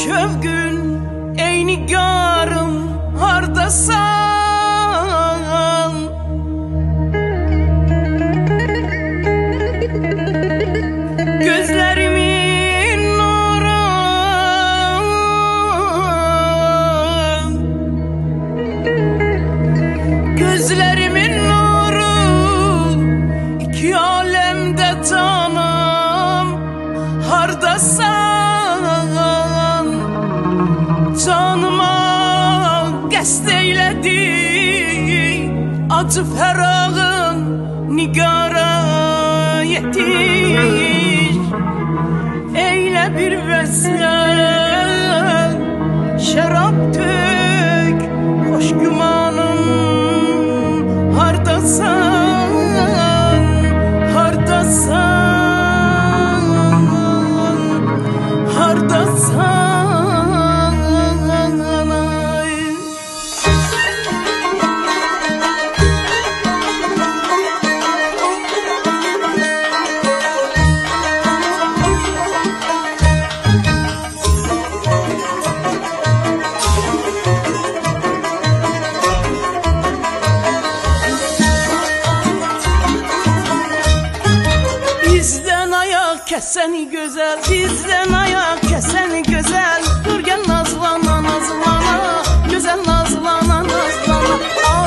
Şövgün ey nigarım hardasan, gözlerimin nuru, gözlerimin nuru, iki alemde canım hardasan. Canıma qəsd eylədi acı fərağın nigara yetir. Eylə bir vəslen şərab tök xoş gümanım hardasan, hardasan, hardasan. Keseni güzel, bizden ayak keseni güzel. Dur gel nazlana nazlana, güzel nazlana nazlana.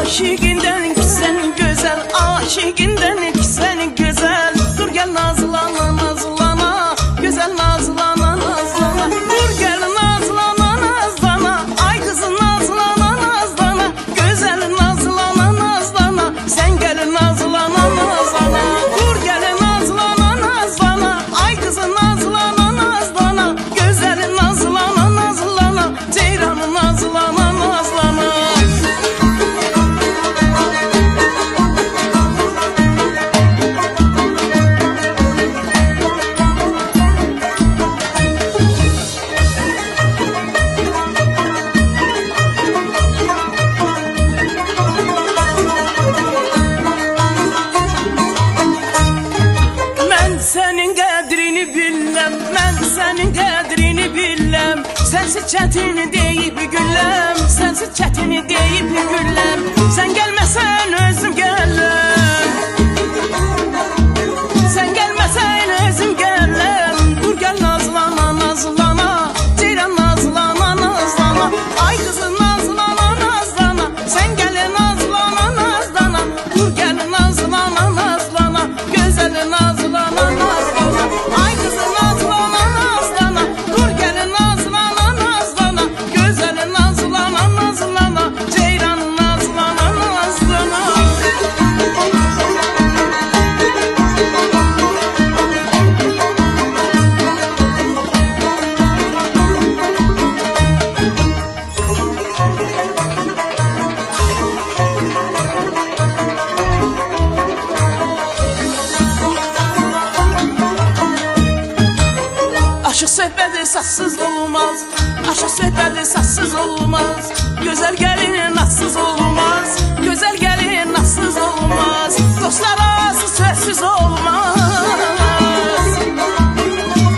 Aşikinden kiseni güzel, aşikinden kiseni güzel. Dur gel nazlana nazlana, güzel nazlana nazlana. Dur gel nazlana nazlana, ay kızım nazlana nazlana, güzel nazlana nazlana. Sen gel nazlana nazlana, dur gel nazlana nazlana. Nazlana nazlana, güzel nazlana nazlana, ceyran nazlana nazlana. Ben senin qədrini bilmem, mən sənin qədrini bilmem. Sensiz çətini deyib gülləm, sensiz çətini deyib gülləm. Sen gelmesen özüm gələm, sen gelmesen özüm gələm. Dur gel nazlana nazlana, ceyran nazlana nazlana. Ay kızım nazlana nazlana, sen gel nazlana nazlana. Dur gel nazlana nazlana, güzel nazlana nazlana. Ay kızım nazlana nazlana, dur gel nazlana nazlana, güzel nazlana nazlana, ceyran nazlana nazlana. Aşık söhbəti sassız olmaz, aşık söhbəti sassız olmaz. Güzel gelin nassız olmaz, güzel gelin nassız olmaz. Dostlar arası sözsüz olmaz,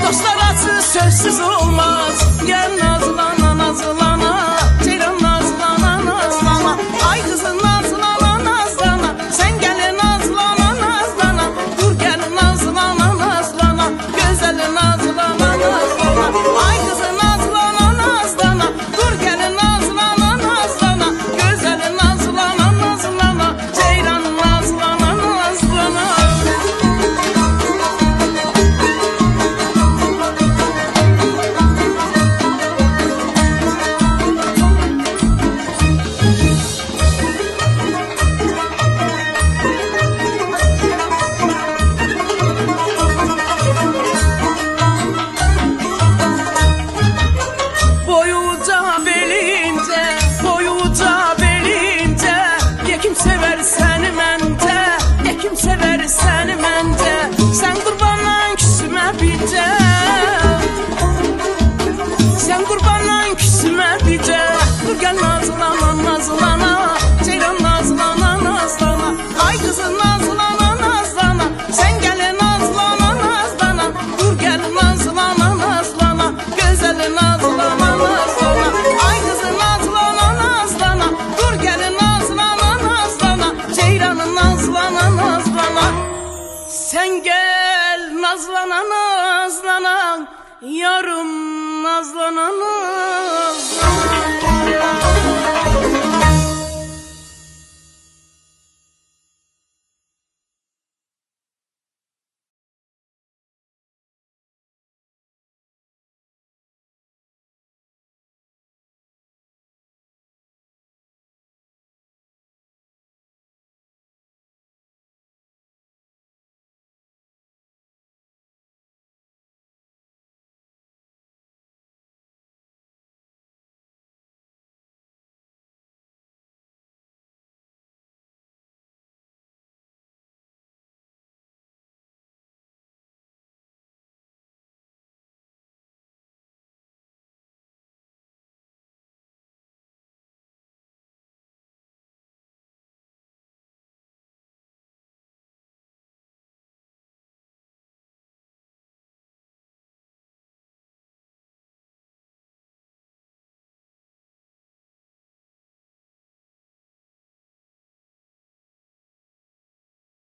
dostlar arası sözsüz olmaz. Gel nazlana nazlana, ceyran nazlana nazlana. Ay kızım nazlana nazlana, sen gel nazlana nazlana. Dur gel nazlana nazlana, güzel nazlana nazlana. Ay kızım nazlana nazlana, dur gel nazlana nazlana, güzel nazlana nazlana, ceyran nazlana nazlana. Kurbandan küsme bize. Dur gel nazlana nazlana, Ceylan nazlana nazlana. Ay kızım nazlana nazlana, sen gel nazlana nazlana. Dur gel nazlana nazlana, güzel nazlana nazlana. Ay kızım nazlana nazlana, dur gel nazlana nazlana. Ceylan nazlana nazlana, sen gel nazlana nazlana yarım.